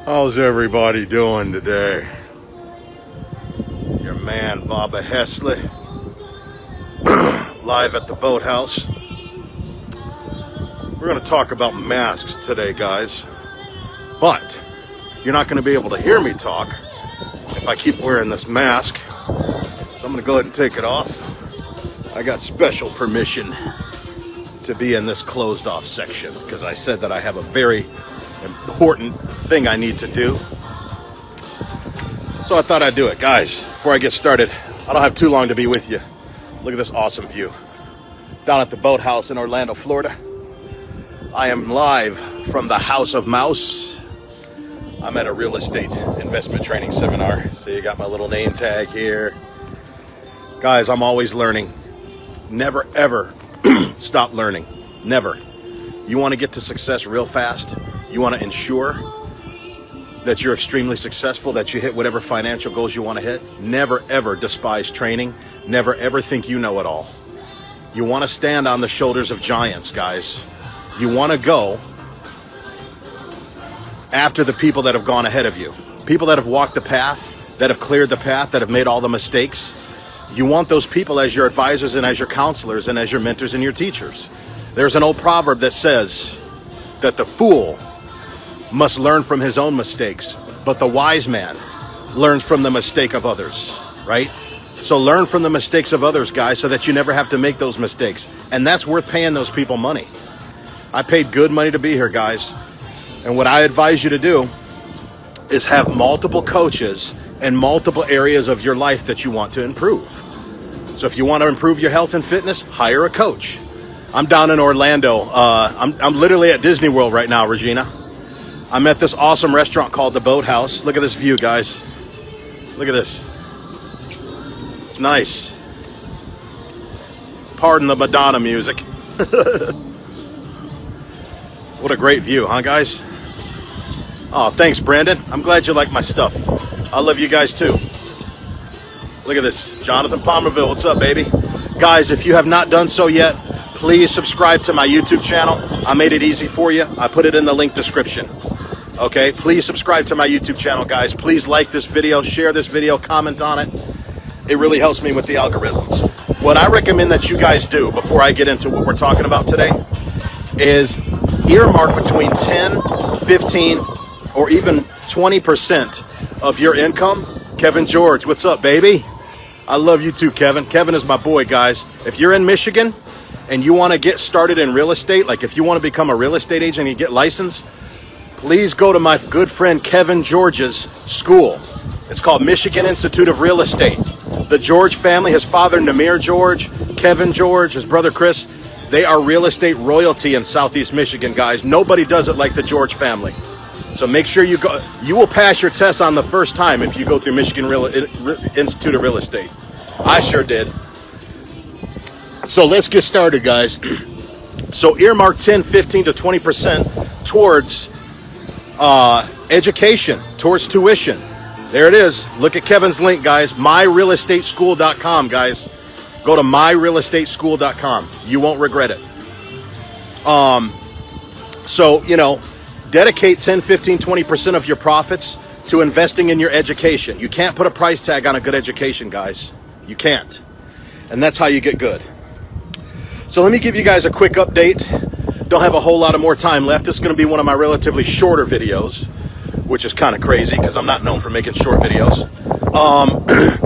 How's everybody doing today? Your man, Baba Hesley, live at the Boathouse. We're going to talk about masks today, guys. But you're not going to be able to hear me talk if I keep wearing this mask. So I'm going to go ahead and take it off. I got special permission to be in this closed off section because I said that I have a very important thing I need to do. So I thought I'd do it. Guys, before I get started, I don't have too long to be with you. Look at this awesome view. Down at the Boathouse in Orlando, Florida. I am live from the House of Mouse. I'm at a real estate investment training seminar. So you got my little name tag here. Guys, I'm always learning. Never ever stop learning. Never. You want to get to success real fast? You want to ensure that you're extremely successful, that you hit whatever financial goals you want to hit? Never ever despise training. Never ever think you know it all. You want to stand on the shoulders of giants, guys. You want to go after the people that have gone ahead of you. People that have walked the path, that have cleared the path, that have made all the mistakes. You want those people as your advisors and as your counselors and as your mentors and your teachers. There's an old proverb that says that the fool must learn from his own mistakes, but the wise man learns from the mistake of others, right? So learn from the mistakes of others, guys, so that you never have to make those mistakes. And that's worth paying those people money. I paid good money to be here, guys. And what I advise you to do is have multiple coaches in multiple areas of your life that you want to improve. So if you want to improve your health and fitness, hire a coach. I'm down in Orlando. I'm literally at Disney World right now, Regina. I'm at this awesome restaurant called the Boathouse. Look at this view, guys. Look at this. It's nice. Pardon the Madonna music. What a great view, huh, guys? Oh, thanks, Brandon. I'm glad you like my stuff. I love you guys, too. Look at this. Jonathan Palmerville, what's up, baby? Guys, if you have not done so yet, please subscribe to my YouTube channel. I made it easy for you. I put it in the link description. Okay, please subscribe to my YouTube channel, guys. Please like this video, share this video, comment on it. It really helps me with the algorithms. What I recommend that you guys do before I get into what we're talking about today is earmark between 10, 15, or even 20% of your income. Kevin George, what's up, baby? I love you too, Kevin. Kevin is my boy, guys. If you're in Michigan and you want to get started in real estate, like if you want to become a real estate agent and you get licensed, please go to my good friend Kevin George's school. It's called Michigan Institute of Real Estate. The George family, his father Namir George, Kevin George, his brother Chris, they are real estate royalty in Southeast Michigan, guys. Nobody does it like the George family. So make sure you go. You will pass your test on the first time if you go through Michigan Institute of Real Estate. I sure did. So let's get started, guys. So earmark 10, 15 to 20% towards education, towards tuition. There it is. Look at Kevin's link, guys. MyRealEstateSchool.com, guys. Go to MyRealEstateSchool.com. You won't regret it. So, you know, dedicate 10, 15, 20% of your profits to investing in your education. You can't put a price tag on a good education, guys. You can't. And that's how you get good. So let me give you guys a quick update. Don't have a whole lot of more time left. This is going to be one of my relatively shorter videos, which is kind of crazy because I'm not known for making short videos.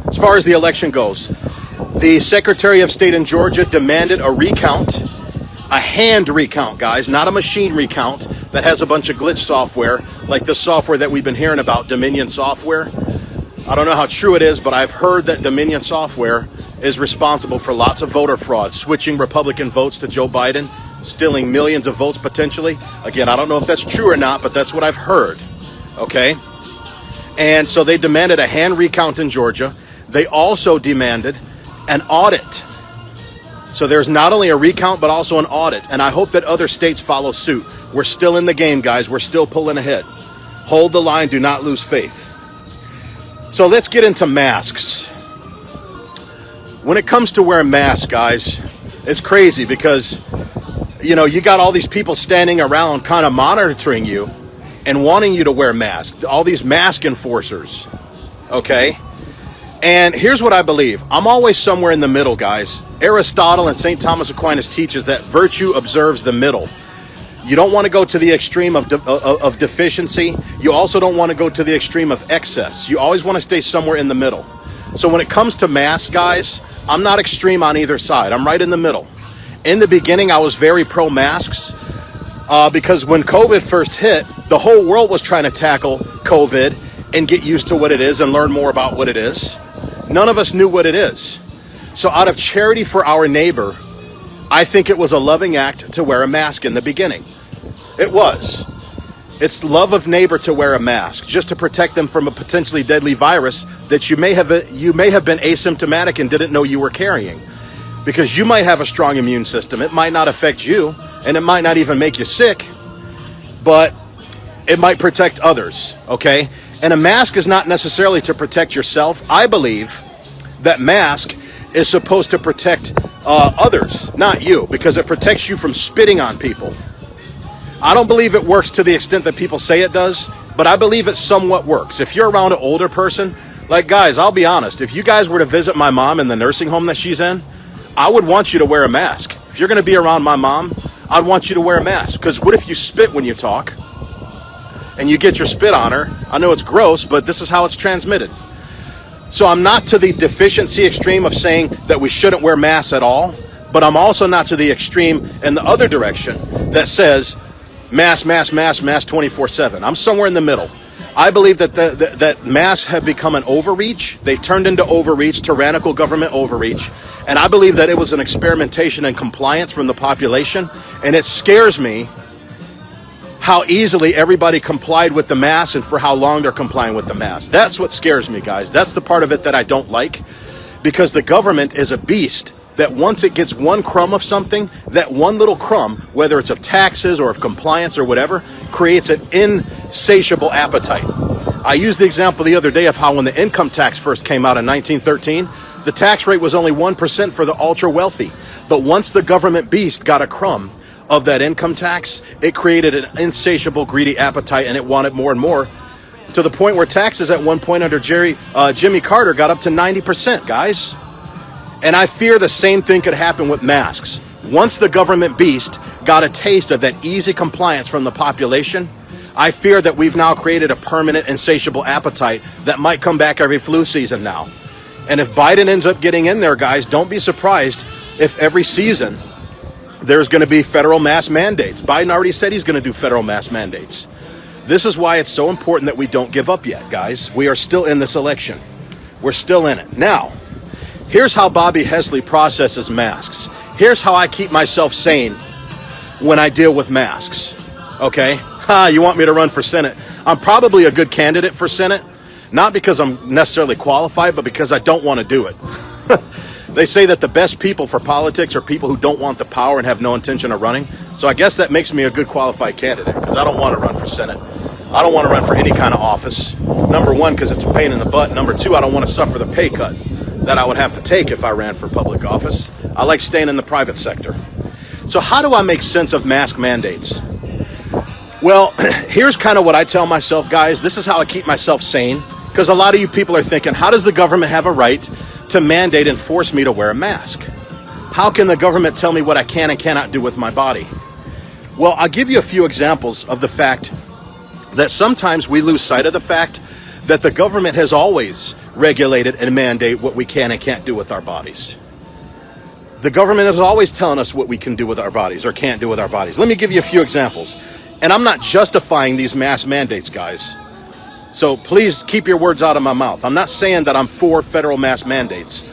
As far as the election goes, the Secretary of State in Georgia demanded a recount, a hand recount, guys, not a machine recount that has a bunch of glitch software like the software that we've been hearing about, Dominion Software. I don't know how true it is, but I've heard that Dominion Software is responsible for lots of voter fraud, switching Republican votes to Joe Biden, stealing millions of votes potentially. Again, I don't know if that's true or not, but that's what I've heard. Okay? And so they demanded a hand recount in Georgia. They also demanded an audit. So there's not only a recount, but also an audit. And I hope that other states follow suit. We're still in the game, guys. We're still pulling ahead. Hold the line. Do not lose faith. So let's get into masks. When it comes to wearing masks, guys, it's crazy because, you know, you got all these people standing around kind of monitoring you. and wanting you to wear masks, all these mask enforcers, okay? And here's what I believe. I'm always somewhere in the middle, guys. Aristotle and St. Thomas Aquinas teaches that virtue observes the middle. You don't want to go to the extreme of deficiency. You also don't want to go to the extreme of excess. You always want to stay somewhere in the middle. So when it comes to masks, guys, I'm not extreme on either side. I'm right in the middle. In the beginning, I was very pro-masks because when COVID first hit, the whole world was trying to tackle COVID and get used to what it is and learn more about what it is. None of us knew what it is. So out of charity for our neighbor, I think it was a loving act to wear a mask in the beginning. It was. It's love of neighbor to wear a mask, just to protect them from a potentially deadly virus that you may have been asymptomatic and didn't know you were carrying. Because you might have a strong immune system. It might not affect you, and it might not even make you sick, but it might protect others, okay? And a mask is not necessarily to protect yourself. I believe that mask is supposed to protect others, not you, because it protects you from spitting on people. I don't believe it works to the extent that people say it does, but I believe it somewhat works. If you're around an older person, like guys, I'll be honest, if you guys were to visit my mom in the nursing home that she's in, I would want you to wear a mask. If you're going to be around my mom, I'd want you to wear a mask, because what if you spit when you talk? And you get your spit on her. I know it's gross, but this is how it's transmitted. So I'm not to the deficiency extreme of saying that we shouldn't wear masks at all, but I'm also not to the extreme in the other direction that says mask 24/7. I'm somewhere in the middle. I believe that that masks have become an overreach. They've turned into overreach, tyrannical government overreach. And I believe that it was an experimentation in compliance from the population. And it scares me how easily everybody complied with the mask and for how long they're complying with the mask. That's what scares me, guys. That's the part of it that I don't like, because the government is a beast that once it gets one crumb of something, that one little crumb, whether it's of taxes or of compliance or whatever, creates an insatiable appetite. I used the example the other day of how when the income tax first came out in 1913, the tax rate was only 1% for the ultra wealthy. But once the government beast got a crumb of that income tax, it created an insatiable, greedy appetite, and it wanted more and more, to the point where taxes at one point under Jimmy Carter got up to 90%, guys. And I fear the same thing could happen with masks. Once the government beast got a taste of that easy compliance from the population, I fear that we've now created a permanent, insatiable appetite that might come back every flu season now. And if Biden ends up getting in there, guys, don't be surprised if every season there's going to be federal mask mandates. Biden already said he's going to do federal mask mandates. This is why it's so important that we don't give up yet, guys. We are still in this election. We're still in it. Now, here's how Bobby Hesley processes masks. Here's how I keep myself sane when I deal with masks. Okay? You want me to run for Senate? I'm probably a good candidate for Senate, not because I'm necessarily qualified, but because I don't want to do it. They say that the best people for politics are people who don't want the power and have no intention of running. So I guess that makes me a good qualified candidate, because I don't want to run for Senate. I don't want to run for any kind of office. Number one, because it's a pain in the butt. Number two, I don't want to suffer the pay cut that I would have to take if I ran for public office. I like staying in the private sector. So how do I make sense of mask mandates? Well, here's kind of what I tell myself, guys. This is how I keep myself sane, because a lot of you people are thinking, how does the government have a right to mandate and force me to wear a mask? How can the government tell me what I can and cannot do with my body? Well, I'll give you a few examples of the fact that sometimes we lose sight of the fact that the government has always regulated and mandate what we can and can't do with our bodies. The government is always telling us what we can do with our bodies or can't do with our bodies. Let me give you a few examples. And I'm not justifying these mask mandates, guys. So please keep your words out of my mouth. I'm not saying that I'm for federal mask mandates,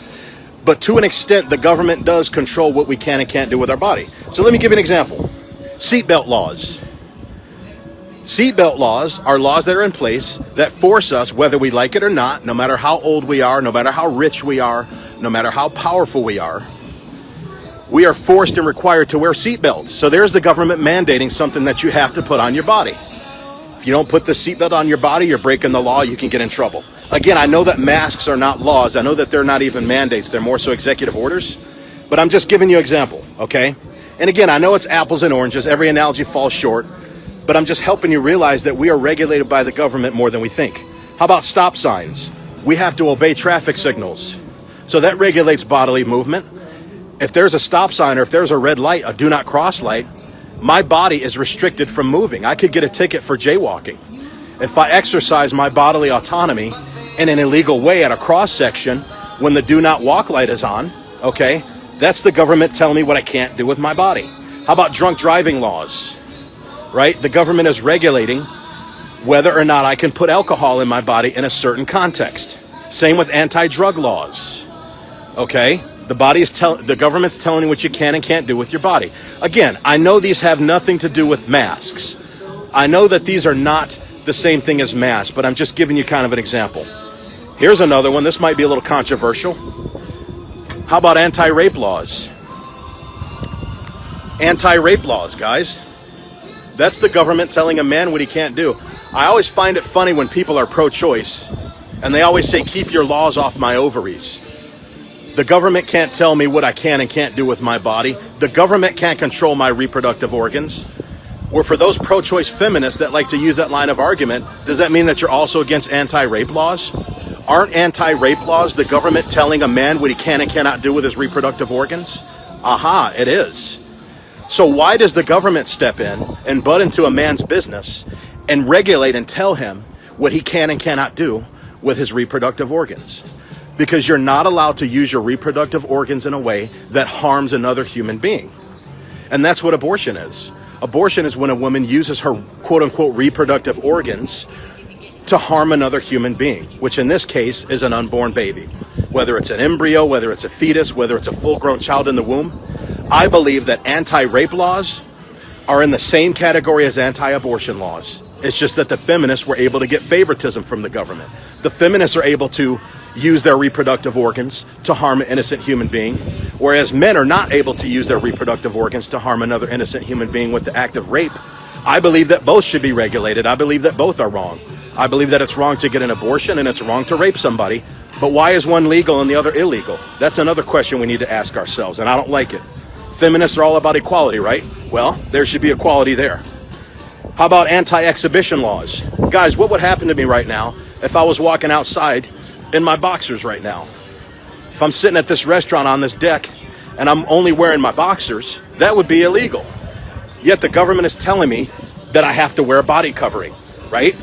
but to an extent, the government does control what we can and can't do with our body. So let me give you an example. Seatbelt laws. Seatbelt laws are laws that are in place that force us, whether we like it or not, no matter how old we are, no matter how rich we are, no matter how powerful we are forced and required to wear seatbelts. So there's the government mandating something that you have to put on your body. If you don't put the seatbelt on your body, you're breaking the law, you can get in trouble. Again, I know that masks are not laws. I know that they're not even mandates. They're more so executive orders. But I'm just giving you an example, okay? And again, I know it's apples and oranges. Every analogy falls short. but I'm just helping you realize that we are regulated by the government more than we think. How about stop signs? We have to obey traffic signals. So that regulates bodily movement. If there's a stop sign or if there's a red light, a do not cross light, my body is restricted from moving. I could get a ticket for jaywalking. If I exercise my bodily autonomy in an illegal way at a cross section when the do not walk light is on, okay, that's the government telling me what I can't do with my body. How about drunk driving laws, right? The government is regulating whether or not I can put alcohol in my body in a certain context. Same with anti-drug laws, okay? The government's telling you what you can and can't do with your body. Again, I know these have nothing to do with masks. I know that these are not the same thing as masks, but I'm just giving you kind of an example. Here's another one. This might be a little controversial. How about anti-rape laws? Anti-rape laws, guys. That's the government telling a man what he can't do. I always find it funny when people are pro-choice and they always say, keep your laws off my ovaries. The government can't tell me what I can and can't do with my body. The government can't control my reproductive organs. Or for those pro-choice feminists that like to use that line of argument, does that mean that you're also against anti-rape laws? Aren't anti-rape laws the government telling a man what he can and cannot do with his reproductive organs? Aha, it is. So why does the government step in and butt into a man's business and regulate and tell him what he can and cannot do with his reproductive organs? Because you're not allowed to use your reproductive organs in a way that harms another human being. And that's what abortion is. Abortion is when a woman uses her quote-unquote reproductive organs to harm another human being, which in this case is an unborn baby. Whether it's an embryo, whether it's a fetus, whether it's a full-grown child in the womb, I believe that anti-rape laws are in the same category as anti-abortion laws. It's just that the feminists were able to get favoritism from the government. The feminists are able to use their reproductive organs to harm an innocent human being, whereas men are not able to use their reproductive organs to harm another innocent human being with the act of rape. I believe that both should be regulated. I believe that both are wrong. I believe that it's wrong to get an abortion and it's wrong to rape somebody, but why is one legal and the other illegal? That's another question we need to ask ourselves, and I don't like it. Feminists are all about equality, right? Well, there should be equality there. How about anti-exhibition laws? Guys, what would happen to me right now if I was walking outside in my boxers right now? If I'm sitting at this restaurant on this deck and I'm only wearing my boxers, that would be illegal. Yet the government is telling me that I have to wear a body covering, right?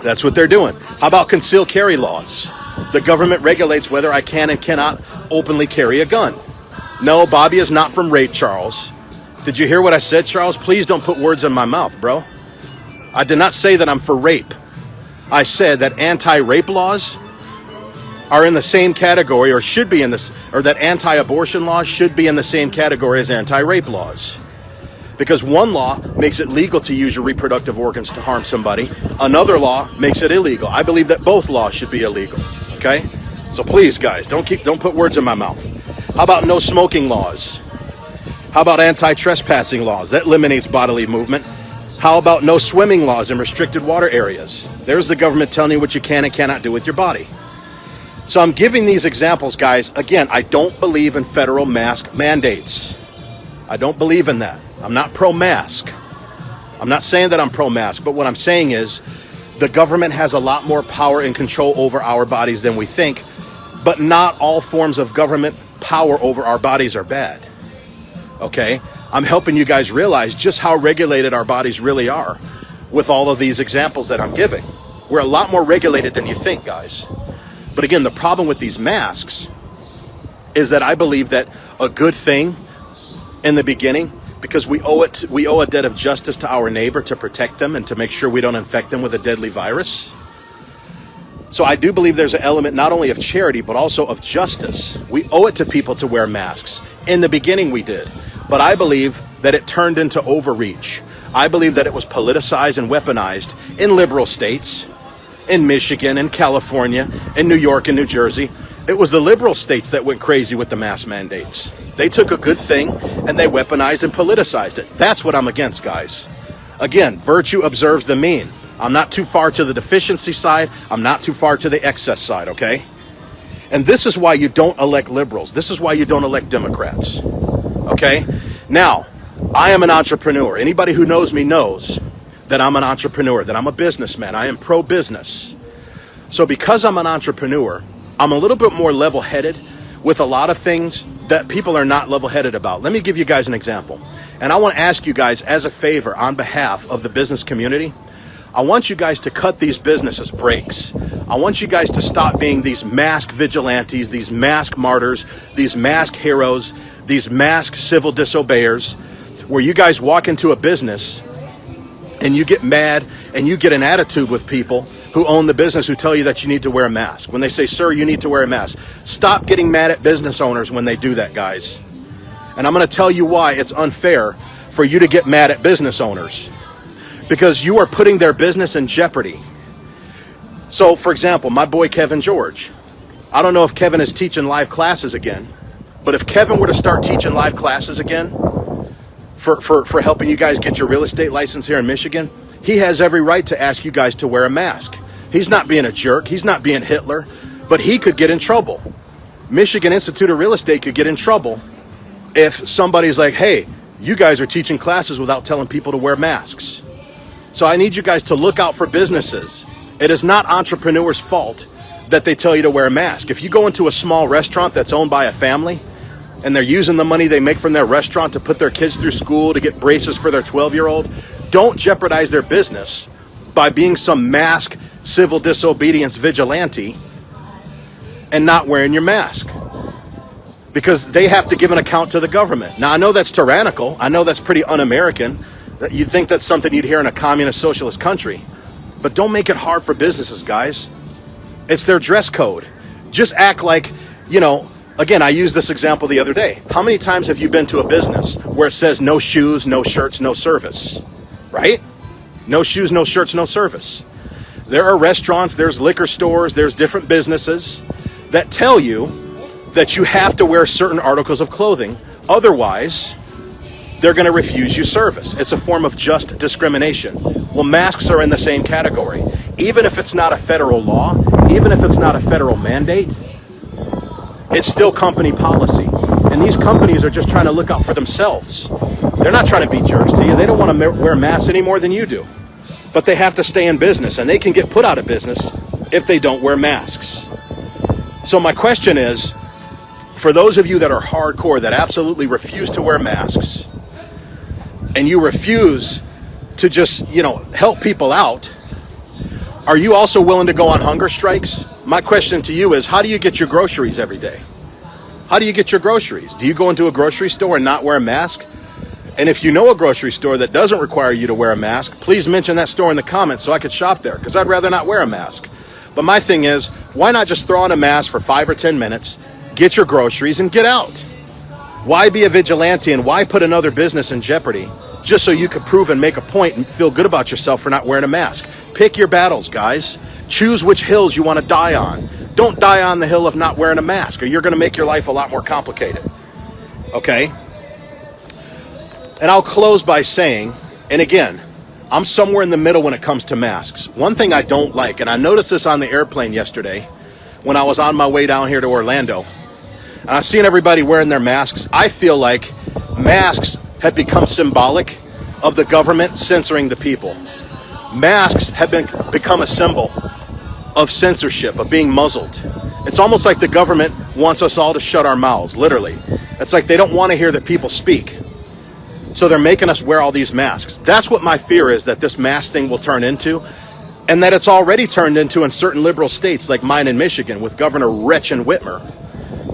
That's what they're doing. How about concealed carry laws? The government regulates whether I can and cannot openly carry a gun. No, Bobby is not from rape, Charles. Did you hear what I said, Charles? Please don't put words in my mouth, bro. I did not say that I'm for rape. I said that anti-rape laws are in the same category, or should be in this, or that anti-abortion laws should be in the same category as anti-rape laws. Because one law makes it legal to use your reproductive organs to harm somebody. Another law makes it illegal. I believe that both laws should be illegal. Okay? So please, guys, don't put words in my mouth. How about no smoking laws? How about anti-trespassing laws? That eliminates bodily movement. How about no swimming laws in restricted water areas? There's the government telling you what you can and cannot do with your body. So I'm giving these examples, guys. Again, I don't believe in federal mask mandates. I don't believe in that. I'm not pro-mask. I'm not saying that I'm pro-mask, but what I'm saying is the government has a lot more power and control over our bodies than we think, but not all forms of government power over our bodies are bad. Okay? I'm helping you guys realize just how regulated our bodies really are with all of these examples that I'm giving. We're a lot more regulated than you think, guys. But again, the problem with these masks is that I believe that a good thing in the beginning, because we owe a debt of justice to our neighbor to protect them and to make sure we don't infect them with a deadly virus. So I do believe there's an element not only of charity, but also of justice. We owe it to people to wear masks. In the beginning we did. But I believe that it turned into overreach. I believe that it was politicized and weaponized in liberal states, in Michigan, in California, in New York, and New Jersey. It was the liberal states that went crazy with the mask mandates. They took a good thing and they weaponized and politicized it. That's what I'm against, guys. Again, virtue observes the mean. I'm not too far to the deficiency side. I'm not too far to the excess side, okay? And this is why you don't elect liberals. This is why you don't elect Democrats, okay? Now, I am an entrepreneur. Anybody who knows me knows that I'm an entrepreneur, that I'm a businessman. I am pro-business. So because I'm an entrepreneur, I'm a little bit more level-headed with a lot of things that people are not level-headed about. Let me give you guys an example. And I want to ask you guys as a favor on behalf of the business community, I want you guys to cut these businesses breaks. I want you guys to stop being these mask vigilantes, these mask martyrs, these mask heroes, these mask civil disobeyers, where you guys walk into a business and you get mad and you get an attitude with people who own the business who tell you that you need to wear a mask. When they say, sir, you need to wear a mask. Stop getting mad at business owners when they do that, guys. And I'm going to tell you why it's unfair for you to get mad at business owners. Because you are putting their business in jeopardy. So, for example, my boy Kevin George. I don't know if Kevin is teaching live classes again, but if Kevin were to start teaching live classes again for helping you guys get your real estate license here in Michigan, he has every right to ask you guys to wear a mask. He's not being a jerk. He's not being Hitler, but he could get in trouble. Michigan Institute of Real Estate could get in trouble if somebody's like, hey, you guys are teaching classes without telling people to wear masks. So I need you guys to look out for businesses. It is not entrepreneurs' fault that they tell you to wear a mask. If you go into a small restaurant that's owned by a family and they're using the money they make from their restaurant to put their kids through school, to get braces for their 12-year-old, don't jeopardize their business by being some mask civil disobedience vigilante and not wearing your mask. Because they have to give an account to the government. Now, I know that's tyrannical. I know that's pretty un-American. You'd think that's something you'd hear in a communist socialist country. But don't make it hard for businesses, guys. It's their dress code. Just act like, again, I used this example the other day. How many times have you been to a business where it says no shoes, no shirts, no service? Right? No shoes, no shirts, no service. There are restaurants, there's liquor stores, there's different businesses that tell you that you have to wear certain articles of clothing. Otherwise, they're going to refuse you service. It's a form of just discrimination. Well, masks are in the same category. Even if it's not a federal law, even if it's not a federal mandate, it's still company policy. And these companies are just trying to look out for themselves. They're not trying to be jerks to you. They don't want to wear masks any more than you do. But they have to stay in business, and they can get put out of business if they don't wear masks. So my question is, for those of you that are hardcore, that absolutely refuse to wear masks, and you refuse to just, help people out, are you also willing to go on hunger strikes? My question to you is, how do you get your groceries every day? How do you get your groceries? Do you go into a grocery store and not wear a mask? And if you know a grocery store that doesn't require you to wear a mask, please mention that store in the comments so I could shop there, because I'd rather not wear a mask. But my thing is, why not just throw on a mask for 5 or 10 minutes, get your groceries, and get out? Why be a vigilante and why put another business in jeopardy just so you could prove and make a point and feel good about yourself for not wearing a mask? Pick your battles, guys. Choose which hills you want to die on. Don't die on the hill of not wearing a mask, or you're going to make your life a lot more complicated. Okay? And I'll close by saying, and again, I'm somewhere in the middle when it comes to masks. One thing I don't like, and I noticed this on the airplane yesterday when I was on my way down here to Orlando, and I've seen everybody wearing their masks. I feel like masks have become symbolic of the government censoring the people. Masks have become a symbol of censorship, of being muzzled. It's almost like the government wants us all to shut our mouths, literally. It's like they don't want to hear the people speak. So they're making us wear all these masks. That's what my fear is, that this mask thing will turn into, and that it's already turned into in certain liberal states like mine in Michigan with Governor Gretchen Whitmer.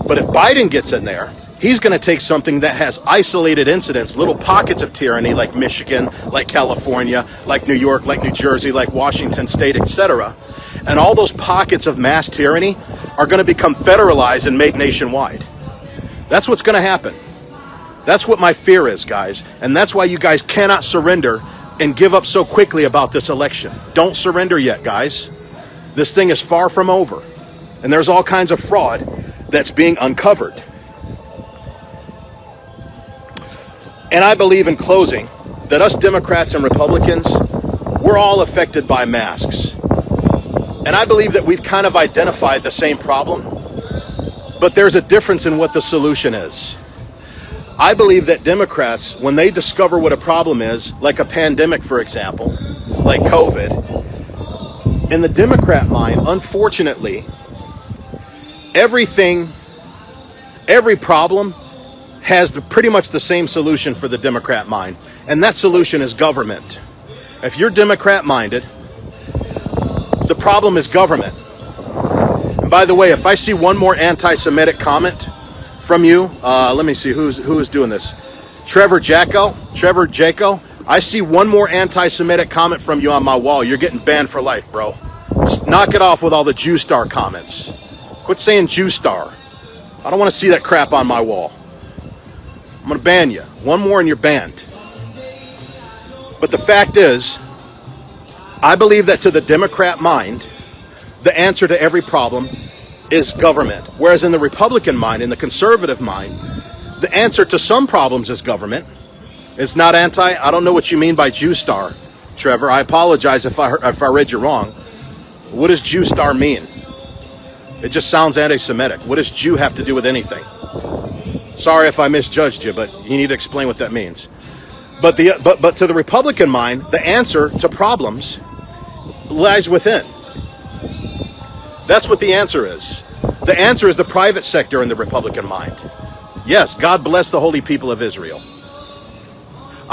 But if Biden gets in there, he's going to take something that has isolated incidents, little pockets of tyranny like Michigan, like California, like New York, like New Jersey, like Washington State, etc. And all those pockets of mass tyranny are going to become federalized and made nationwide. That's what's going to happen. That's what my fear is, guys. And that's why you guys cannot surrender and give up so quickly about this election. Don't surrender yet, guys. This thing is far from over. And there's all kinds of fraud that's being uncovered. And I believe, in closing, that us Democrats and Republicans, we're all affected by masks. And I believe that we've kind of identified the same problem, but there's a difference in what the solution is. I believe that Democrats, when they discover what a problem is, like a pandemic, for example, like COVID. In the Democrat mind, unfortunately, every problem has pretty much the same solution for the Democrat mind, and that solution is government. If you're Democrat minded, the problem is government. And by the way, if I see one more anti-Semitic comment from you, let me see who is doing this. Trevor Jaco. I see one more anti-Semitic comment from you on my wall. You're getting banned for life, bro. Knock it off with all the Jew Star comments. Quit saying Jew Star. I don't want to see that crap on my wall. I'm going to ban you. One more and you're banned. But the fact is, I believe that to the Democrat mind, the answer to every problem is government. Whereas in the Republican mind, in the conservative mind, the answer to some problems is government. It's not anti. I don't know what you mean by Jew Star, Trevor. I apologize if I read you wrong. What does Jew Star mean? It just sounds anti-Semitic. What does Jew have to do with anything? Sorry if I misjudged you, but you need to explain what that means. But to the Republican mind, the answer to problems lies within. That's what the answer is. The answer is the private sector in the Republican mind. Yes, God bless the holy people of Israel.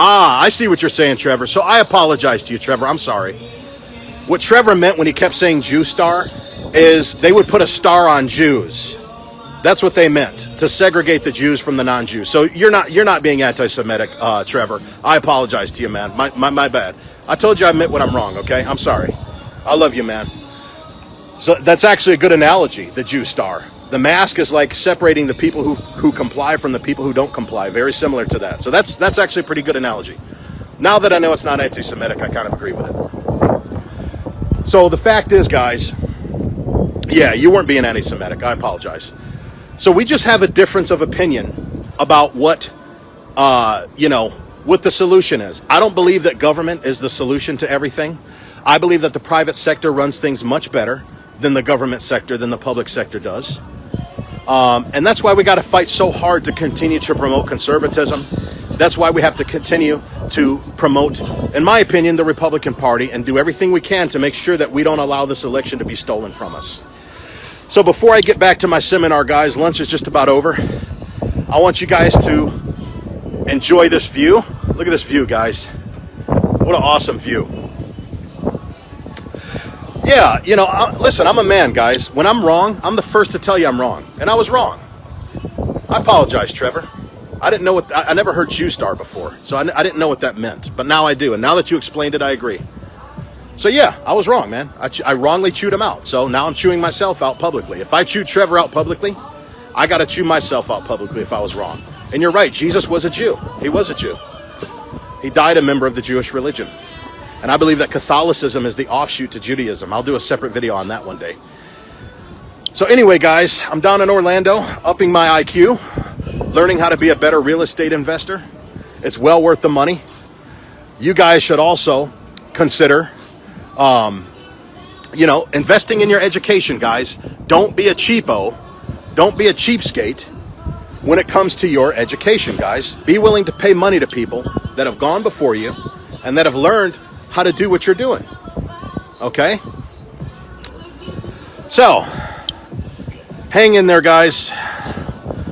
I see what you're saying, Trevor. So I apologize to you, Trevor. I'm sorry. What Trevor meant when he kept saying Jew Star is they would put a star on Jews. That's what they meant, to segregate the Jews from the non-Jews. So you're not being anti-Semitic, Trevor. I apologize to you, man. My bad. I told you I admit when I'm wrong, okay? I'm sorry. I love you, man. So that's actually a good analogy, the Jew Star. The mask is like separating the people who comply from the people who don't comply. Very similar to that. So that's actually a pretty good analogy. Now that I know it's not anti-Semitic, I kind of agree with it. So the fact is, guys, yeah, you weren't being anti-Semitic. I apologize. So we just have a difference of opinion about what the solution is. I don't believe that government is the solution to everything. I believe that the private sector runs things much better than the government sector, than the public sector does. And that's why we got to fight so hard to continue to promote conservatism. That's why we have to continue to promote, in my opinion, the Republican Party and do everything we can to make sure that we don't allow this election to be stolen from us. So before I get back to my seminar, guys, lunch is just about over. I want you guys to enjoy this view. Look at this view, guys. What an awesome view. Yeah, listen, I'm a man, guys. When I'm wrong, I'm the first to tell you I'm wrong. And I was wrong. I apologize, Trevor. I didn't know I never heard Jew Star before, so I didn't know what that meant. But now I do, and now that you explained it, I agree. So yeah, I was wrong, man. I wrongly chewed him out, so now I'm chewing myself out publicly. If I chew Trevor out publicly, I got to chew myself out publicly if I was wrong. And you're right, Jesus was a Jew. He was a Jew. He died a member of the Jewish religion. And I believe that Catholicism is the offshoot to Judaism. I'll do a separate video on that one day. So anyway, guys, I'm down in Orlando, upping my IQ, learning how to be a better real estate investor. It's well worth the money. You guys should also consider, investing in your education, guys. Don't be a cheapo. Don't be a cheapskate when it comes to your education, guys. Be willing to pay money to people that have gone before you and that have learned how to do what you're doing. Okay? So, hang in there, guys.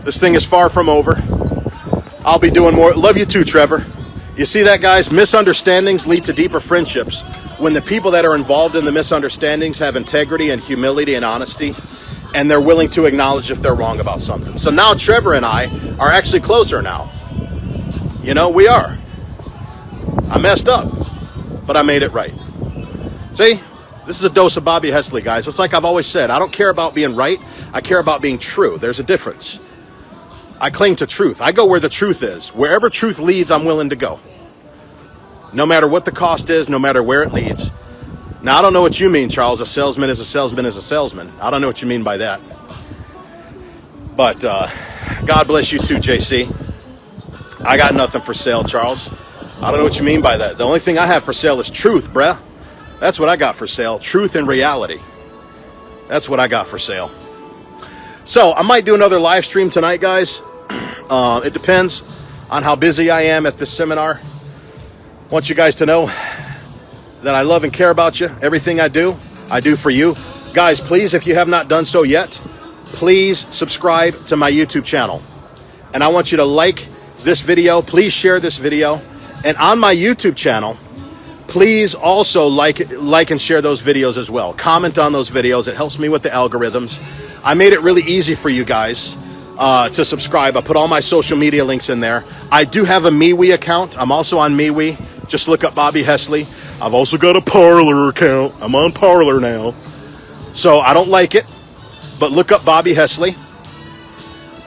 This thing is far from over. I'll be doing more. Love you too, Trevor. You see that, guys? Misunderstandings lead to deeper friendships when the people that are involved in the misunderstandings have integrity and humility and honesty, and they're willing to acknowledge if they're wrong about something. So now Trevor and I are actually closer now. We are. I messed up, but I made it right. See? This is a dose of Bobby Hesley, guys. It's like I've always said, I don't care about being right. I care about being true. There's a difference. I cling to truth. I go where the truth is. Wherever truth leads, I'm willing to go. No matter what the cost is, no matter where it leads. Now, I don't know what you mean, Charles. A salesman is a salesman is a salesman. I don't know what you mean by that. But God bless you too, JC. I got nothing for sale, Charles. I don't know what you mean by that. The only thing I have for sale is truth, bruh. That's what I got for sale. Truth and reality. That's what I got for sale. So I might do another live stream tonight, guys. It depends on how busy I am at this seminar. I want you guys to know that I love and care about you. Everything I do for you. Guys, please, if you have not done so yet, please subscribe to my YouTube channel. And I want you to like this video. Please share this video. And on my YouTube channel, please also like and share those videos as well. Comment on those videos. It helps me with the algorithms. I made it really easy for you guys to subscribe. I put all my social media links in there. I do have a MeWe account. I'm also on MeWe. Just look up Bobby Hesley. I've also got a Parler account. I'm on Parler now. So I don't like it, but look up Bobby Hesley.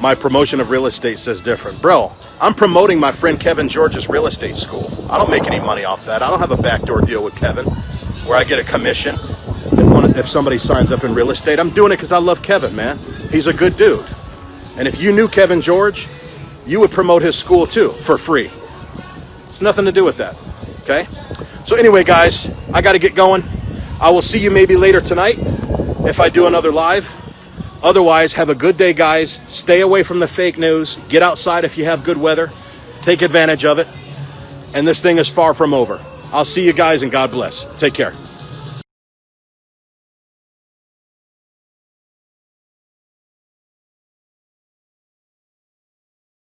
My promotion of real estate says different. Bro, I'm promoting my friend Kevin George's real estate school. I don't make any money off that. I don't have a backdoor deal with Kevin where I get a commission if somebody signs up in real estate. I'm doing it because I love Kevin, man. He's a good dude. And if you knew Kevin George, you would promote his school too for free. It's nothing to do with that, okay? So anyway, guys, I got to get going. I will see you maybe later tonight if I do another live. Otherwise, have a good day, guys. Stay away from the fake news. Get outside if you have good weather. Take advantage of it. And this thing is far from over. I'll see you guys, and God bless. Take care.